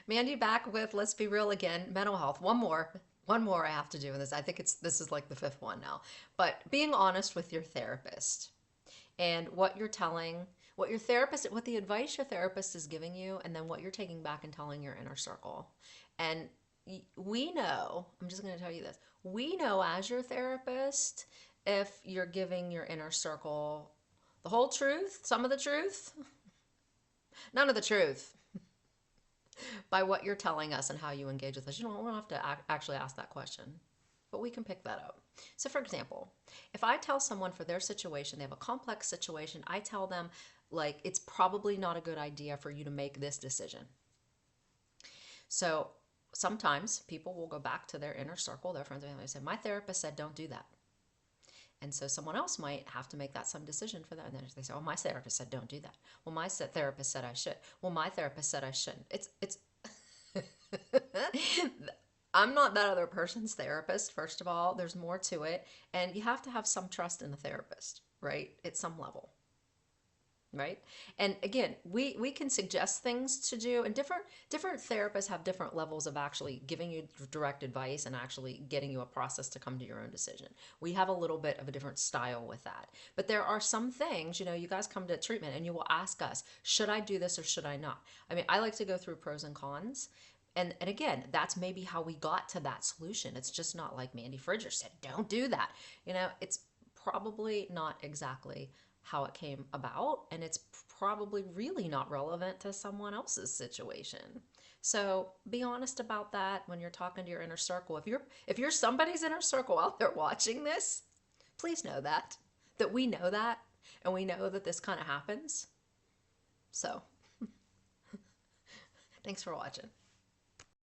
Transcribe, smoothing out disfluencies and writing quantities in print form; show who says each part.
Speaker 1: Mandy back with Let's Be Real again, mental health. One more I have to do in this. I think this is like the fifth one now. But being honest with your therapist and what your therapist, what the advice your therapist is giving you, and then what you're taking back and telling your inner circle. And we know, I'm just going to tell you this, we know as your therapist if you're giving your inner circle the whole truth, some of the truth, none of the truth, by what you're telling us and how you engage with us. You don't have to actually ask that question, but we can pick that up. So, for example, if I tell someone for their situation, they have a complex situation, I tell them, like, it's probably not a good idea for you to make this decision. So, sometimes people will go back to their inner circle, their friends and family, and say, my therapist said don't do that. And so someone else might have to make that some decision for that. And then they say, "Oh, my therapist said don't do that." Well, my therapist said I should. Well, my therapist said I shouldn't. It's I'm not that other person's therapist, first of all. There's more to it. And you have to have some trust in the therapist, right? At some level, right? And again, we can suggest things to do, and different therapists have different levels of actually giving you direct advice and actually getting you a process to come to your own decision. We have a little bit of a different style with that. But there are some things, you guys come to treatment and you will ask us, should I do this or should I not? I mean, I like to go through pros and cons. And again, that's maybe how we got to that solution. It's just not like Mandy Fridger said, don't do that. It's probably not exactly how it came about, and it's probably really not relevant to someone else's situation. So be honest about that when you're talking to your inner circle. If you're somebody's inner circle out there watching this, please know that we know that, and we know that this kind of happens. So thanks for watching.